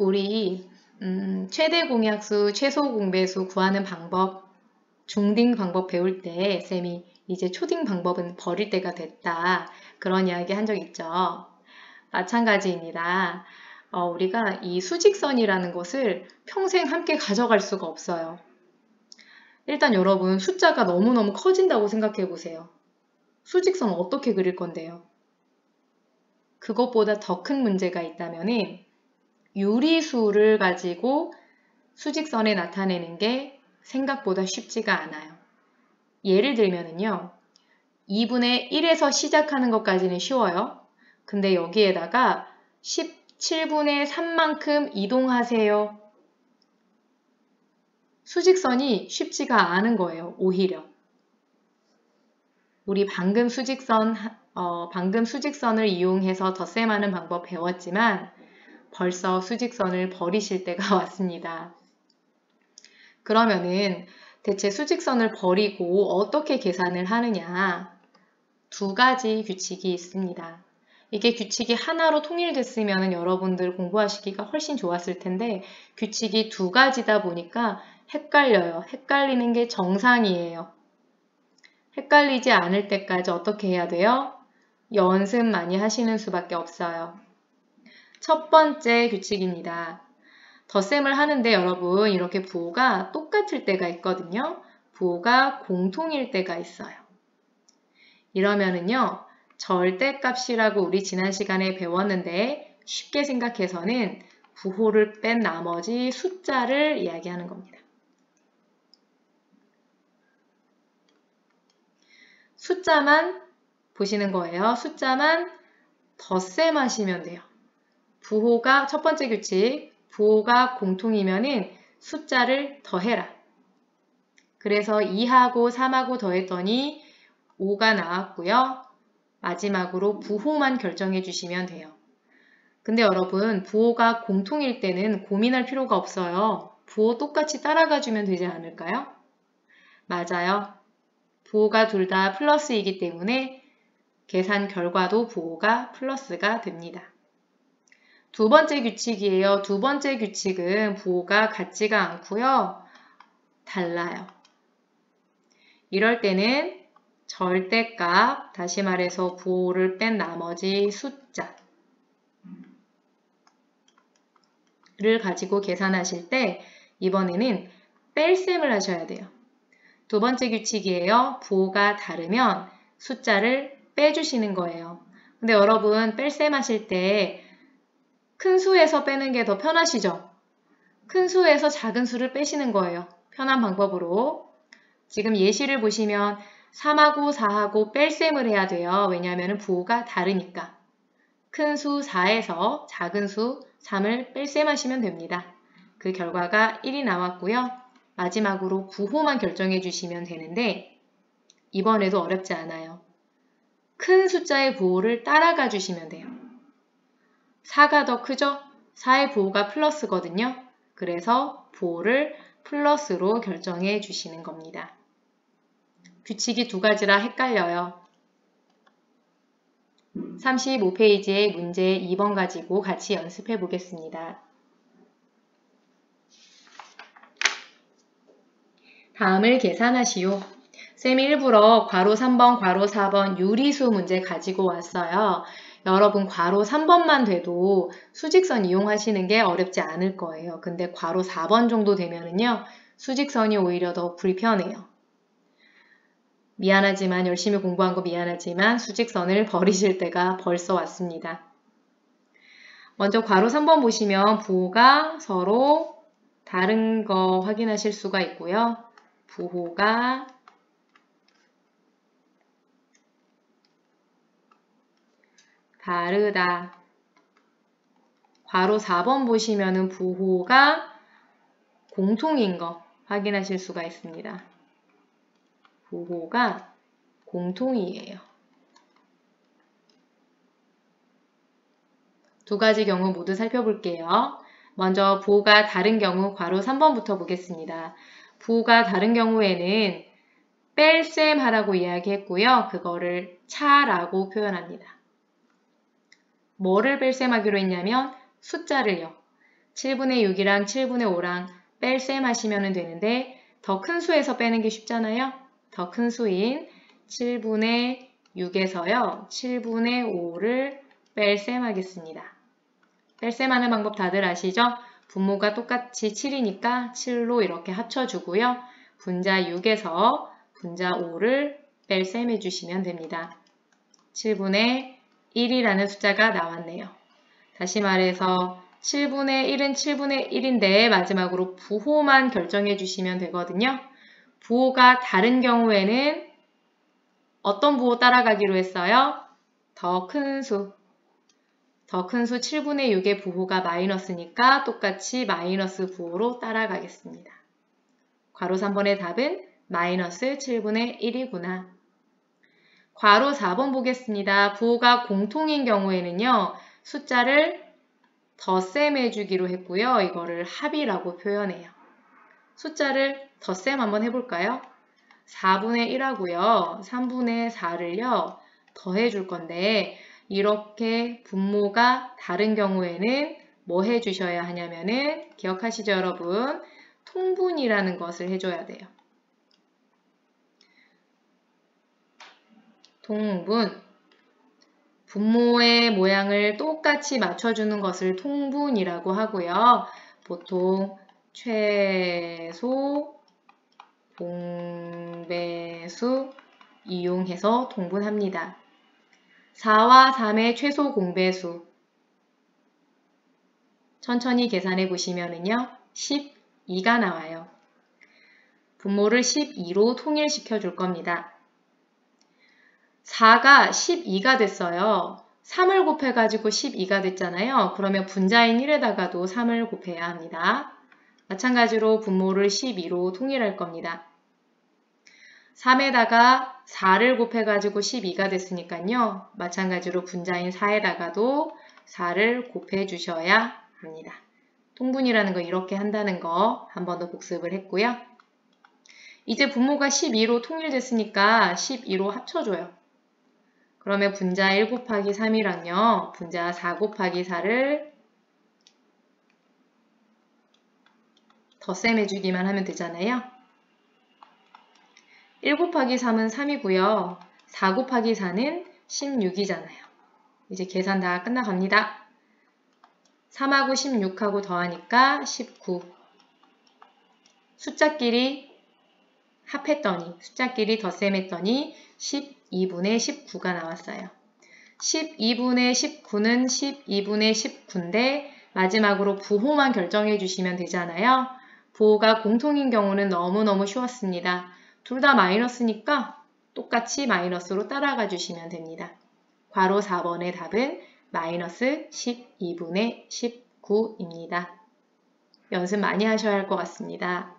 우리 최대 공약수, 최소 공배수 구하는 방법, 중딩 방법 배울 때 쌤이 이제 초딩 방법은 버릴 때가 됐다. 그런 이야기 한 적 있죠. 마찬가지입니다. 우리가 이 수직선이라는 것을 평생 함께 가져갈 수가 없어요. 일단 여러분 숫자가 너무너무 커진다고 생각해 보세요. 수직선 어떻게 그릴 건데요? 그것보다 더 큰 문제가 있다면은 유리수를 가지고 수직선에 나타내는 게 생각보다 쉽지가 않아요. 예를 들면은요. 2분의 1에서 시작하는 것까지는 쉬워요. 근데 여기에다가 17분의 3만큼 이동하세요. 수직선이 쉽지가 않은 거예요. 오히려. 우리 방금 수직선을 이용해서 덧셈하는 방법 배웠지만 벌써 수직선을 버리실 때가 왔습니다. 그러면은 대체 수직선을 버리고 어떻게 계산을 하느냐? 두 가지 규칙이 있습니다. 이게 규칙이 하나로 통일됐으면 여러분들 공부하시기가 훨씬 좋았을 텐데 규칙이 두 가지다 보니까 헷갈려요. 헷갈리는 게 정상이에요. 헷갈리지 않을 때까지 어떻게 해야 돼요? 연습 많이 하시는 수밖에 없어요. 첫 번째 규칙입니다. 덧셈을 하는데 여러분 이렇게 부호가 똑같을 때가 있거든요. 부호가 공통일 때가 있어요. 이러면은요. 절대값이라고 우리 지난 시간에 배웠는데 쉽게 생각해서는 부호를 뺀 나머지 숫자를 이야기하는 겁니다. 숫자만 보시는 거예요. 숫자만 덧셈하시면 돼요. 부호가 첫 번째 규칙, 부호가 공통이면은 숫자를 더해라. 그래서 2하고 3하고 더했더니 5가 나왔고요. 마지막으로 부호만 결정해 주시면 돼요. 근데 여러분 부호가 공통일 때는 고민할 필요가 없어요. 부호 똑같이 따라가 주면 되지 않을까요? 맞아요. 부호가 둘 다 플러스이기 때문에 계산 결과도 부호가 플러스가 됩니다. 두 번째 규칙이에요. 두 번째 규칙은 부호가 같지가 않고요. 달라요. 이럴 때는 절대값, 다시 말해서 부호를 뺀 나머지 숫자를 가지고 계산하실 때 이번에는 뺄셈을 하셔야 돼요. 두 번째 규칙이에요. 부호가 다르면 숫자를 빼주시는 거예요. 근데 여러분 뺄셈 하실 때 큰 수에서 빼는 게 더 편하시죠? 큰 수에서 작은 수를 빼시는 거예요. 편한 방법으로. 지금 예시를 보시면 3하고 4하고 뺄셈을 해야 돼요. 왜냐하면 부호가 다르니까. 큰 수 4에서 작은 수 3을 뺄셈하시면 됩니다. 그 결과가 1이 나왔고요. 마지막으로 부호만 결정해 주시면 되는데 이번에도 어렵지 않아요. 큰 숫자의 부호를 따라가 주시면 돼요. 4가 더 크죠? 4의 부호가 플러스거든요. 그래서 부호를 플러스로 결정해 주시는 겁니다. 규칙이 두 가지라 헷갈려요. 35페이지의 문제 2번 가지고 같이 연습해 보겠습니다. 다음을 계산하시오. 쌤이 일부러 괄호 3번, 괄호 4번 유리수 문제 가지고 왔어요. 여러분 괄호 3번만 돼도 수직선 이용하시는 게 어렵지 않을 거예요. 근데 괄호 4번 정도 되면은요. 수직선이 오히려 더 불편해요. 미안하지만 열심히 공부한 거 미안하지만 수직선을 버리실 때가 벌써 왔습니다. 먼저 괄호 3번 보시면 부호가 서로 다른 거 확인하실 수가 있고요. 부호가 다르다. 괄호 4번 보시면은 부호가 공통인 거 확인하실 수가 있습니다. 부호가 공통이에요. 두 가지 경우 모두 살펴볼게요. 먼저 부호가 다른 경우 괄호 3번부터 보겠습니다. 부호가 다른 경우에는 뺄셈 하라고 이야기했고요. 그거를 차라고 표현합니다. 뭐를 뺄셈하기로 했냐면 숫자를요. 7분의 6이랑 7분의 5랑 뺄셈 하시면 되는데 더 큰 수에서 빼는 게 쉽잖아요. 더 큰 수인 7분의 6에서요. 7분의 5를 뺄셈 하겠습니다. 뺄셈 하는 방법 다들 아시죠? 분모가 똑같이 7이니까 7로 이렇게 합쳐주고요. 분자 6에서 분자 5를 뺄셈 해주시면 됩니다. 7분의 1이라는 숫자가 나왔네요. 다시 말해서 7분의 1은 7분의 1인데 마지막으로 부호만 결정해 주시면 되거든요. 부호가 다른 경우에는 어떤 부호 따라가기로 했어요? 더 큰 수. 더 큰 수 7분의 6의 부호가 마이너스니까 똑같이 마이너스 부호로 따라가겠습니다. 괄호 3번의 답은 마이너스 7분의 1이구나. 괄호 4번 보겠습니다. 부호가 공통인 경우에는요. 숫자를 덧셈 해주기로 했고요. 이거를 합이라고 표현해요. 숫자를 덧셈 한번 해볼까요? 4분의 1하고요. 3분의 4를요. 더해줄 건데 이렇게 분모가 다른 경우에는 뭐 해주셔야 하냐면은 기억하시죠 여러분? 통분이라는 것을 해줘야 돼요. 통분. 분모의 모양을 똑같이 맞춰주는 것을 통분이라고 하고요. 보통 최소, 공배수 이용해서 통분합니다. 4와 3의 최소 공배수 천천히 계산해 보시면은요. 12가 나와요. 분모를 12로 통일시켜 줄 겁니다. 4가 12가 됐어요. 3을 곱해가지고 12가 됐잖아요. 그러면 분자인 1에다가도 3을 곱해야 합니다. 마찬가지로 분모를 12로 통일할 겁니다. 3에다가 4를 곱해가지고 12가 됐으니까요. 마찬가지로 분자인 4에다가도 4를 곱해주셔야 합니다. 통분이라는 거 이렇게 한다는 거 한 번 더 복습을 했고요. 이제 분모가 12로 통일됐으니까 12로 합쳐줘요. 그러면 분자 1 곱하기 3이랑요. 분자 4 곱하기 4를 덧셈 해주기만 하면 되잖아요. 1 곱하기 3은 3이고요. 4 곱하기 4는 16이잖아요. 이제 계산 다 끝나갑니다. 3하고 16하고 더하니까 19. 숫자끼리 합했더니, 숫자끼리 덧셈했더니 12분의 19가 나왔어요. 12분의 19는 12분의 19인데 마지막으로 부호만 결정해 주시면 되잖아요. 부호가 공통인 경우는 너무너무 쉬웠습니다. 둘 다 마이너스니까 똑같이 마이너스로 따라가 주시면 됩니다. 괄호 4번의 답은 마이너스 12분의 19입니다. 연습 많이 하셔야 할 것 같습니다.